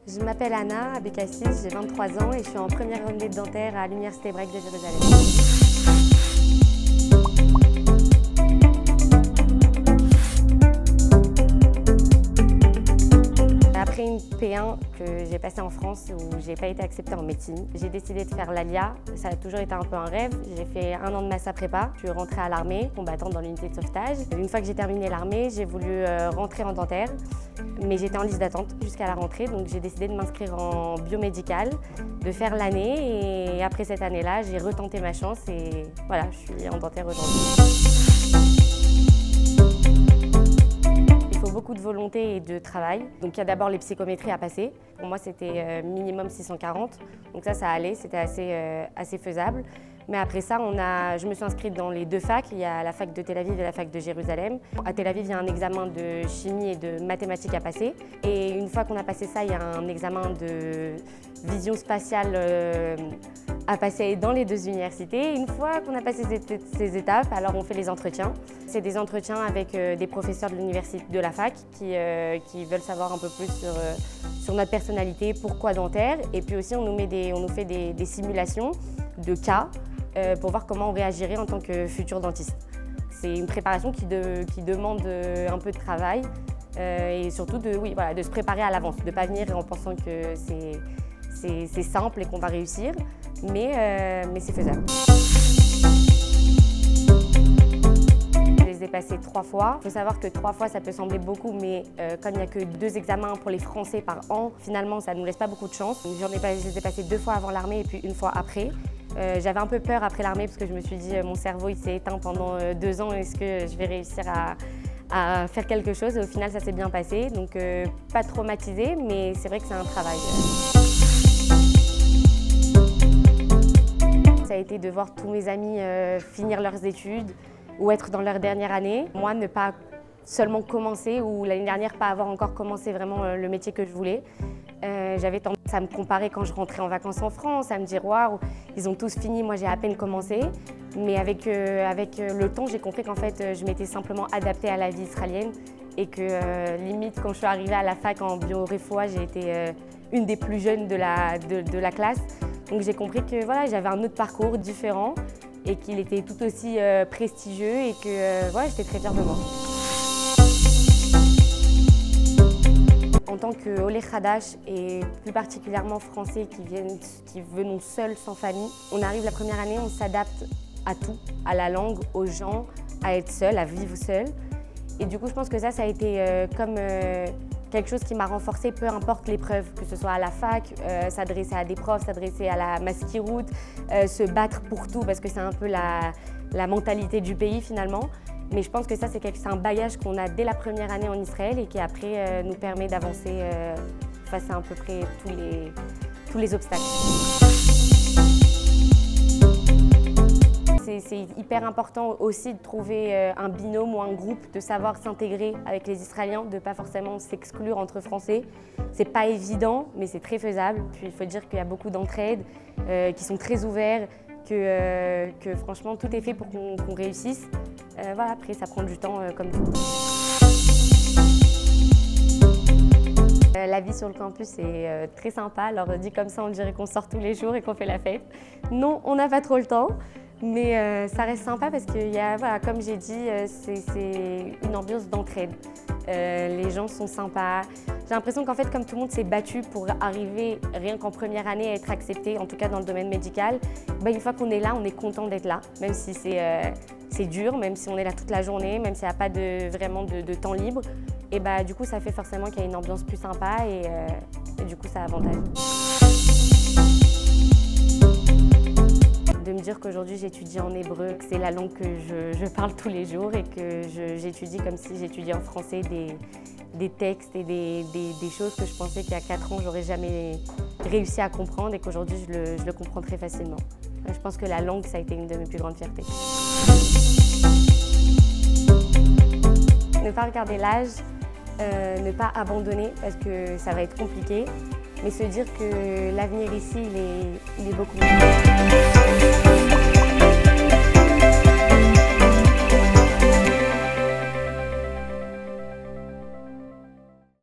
Je m'appelle Anna Abekassis, j'ai 23 ans et je suis en première année de dentaire à l'Université hébraïque de Jérusalem. Après une P1 que j'ai passée en France où j'ai pas été acceptée en médecine, j'ai décidé de faire l'ALIA. Ça a toujours été un peu un rêve. J'ai fait 1 an de massa prépa. Je suis rentrée à l'armée, combattante dans l'unité de sauvetage. Une fois que j'ai terminé l'armée, j'ai voulu rentrer en dentaire, mais j'étais en liste d'attente jusqu'à la rentrée, donc j'ai décidé de m'inscrire en biomédical, de faire l'année et après cette année-là, j'ai retenté ma chance et voilà, je suis en dentaire aujourd'hui. Il faut beaucoup de volonté et de travail. Donc il y a d'abord les psychométries à passer. Pour moi, c'était minimum 640. Donc ça allait, c'était assez faisable. Mais après ça, je me suis inscrite dans les 2 facs. Il y a la fac de Tel Aviv et la fac de Jérusalem. À Tel Aviv, il y a un examen de chimie et de mathématiques à passer. Et une fois qu'on a passé ça, il y a un examen de vision spatiale à passer dans les 2 universités. Une fois qu'on a passé ces étapes, alors on fait les entretiens. C'est des entretiens avec des professeurs de l'université, de la fac, qui veulent savoir un peu plus sur notre personnalité, pourquoi dentaire. Et puis aussi, on nous fait des simulations de cas pour voir comment on réagirait en tant que futur dentiste. C'est une préparation qui demande un peu de travail et surtout de se préparer à l'avance, de ne pas venir en pensant que c'est simple et qu'on va réussir, mais c'est faisable. Je les ai passés 3 fois. Il faut savoir que 3 fois, ça peut sembler beaucoup, mais comme il n'y a que 2 examens pour les Français par an, finalement, ça ne nous laisse pas beaucoup de chance. Je les ai passés 2 fois avant l'armée et puis 1 fois après. J'avais un peu peur après l'armée parce que je me suis dit mon cerveau il s'est éteint pendant 2 ans, est-ce que je vais réussir à faire quelque chose? Et au final, ça s'est bien passé, donc pas traumatisée, mais c'est vrai que c'est un travail. Ça a été de voir tous mes amis finir leurs études ou être dans leur dernière année. Moi, ne pas seulement commencer ou l'année dernière, pas avoir encore commencé vraiment le métier que je voulais. J'avais tendance à me comparer quand je rentrais en vacances en France, à me dire waouh, ils ont tous fini, moi j'ai à peine commencé. Mais avec le temps, j'ai compris qu'en fait, je m'étais simplement adaptée à la vie israélienne et que limite, quand je suis arrivée à la fac en bio-réfoua, j'ai été une des plus jeunes de la classe. Donc j'ai compris que voilà, j'avais un autre parcours différent et qu'il était tout aussi prestigieux et que voilà, j'étais très fière de moi. En tant que Olé Khadash et plus particulièrement français qui venons seuls, sans famille, on arrive la première année, on s'adapte à tout, à la langue, aux gens, à être seul, à vivre seul. Et du coup, je pense que ça a été quelque chose qui m'a renforcée, peu importe l'épreuve, que ce soit à la fac, s'adresser à des profs, s'adresser à la maskiroute, se battre pour tout, parce que c'est un peu la mentalité du pays finalement. Mais je pense que ça, c'est un bagage qu'on a dès la première année en Israël et qui après nous permet d'avancer face à peu près tous les obstacles. C'est hyper important aussi de trouver un binôme ou un groupe, de savoir s'intégrer avec les Israéliens, de ne pas forcément s'exclure entre Français. C'est pas évident, mais c'est très faisable. Puis il faut dire qu'il y a beaucoup d'entraide, qui sont très ouverts, que franchement tout est fait pour qu'on réussisse. Voilà, après ça prend du temps comme tout. La vie sur le campus est très sympa. Alors dit comme ça, on dirait qu'on sort tous les jours et qu'on fait la fête. Non, on n'a pas trop le temps. Mais ça reste sympa parce que, voilà, comme j'ai dit, c'est une ambiance d'entraide. Les gens sont sympas. J'ai l'impression qu'en fait, comme tout le monde s'est battu pour arriver rien qu'en première année à être accepté, en tout cas dans le domaine médical, une fois qu'on est là, on est content d'être là, même si c'est dur, même si on est là toute la journée, même s'il n'y a pas vraiment de temps libre. Et du coup, ça fait forcément qu'il y a une ambiance plus sympa et du coup, ça avantage. De me dire qu'aujourd'hui j'étudie en hébreu, que c'est la langue que je parle tous les jours et que j'étudie comme si j'étudiais en français des textes et des choses que je pensais qu'il y a 4 ans j'aurais jamais réussi à comprendre et qu'aujourd'hui je le comprends très facilement. Je pense que la langue, ça a été une de mes plus grandes fiertés. Ne pas regarder l'âge, ne pas abandonner parce que ça va être compliqué. Mais se dire que l'avenir ici, il est beaucoup mieux.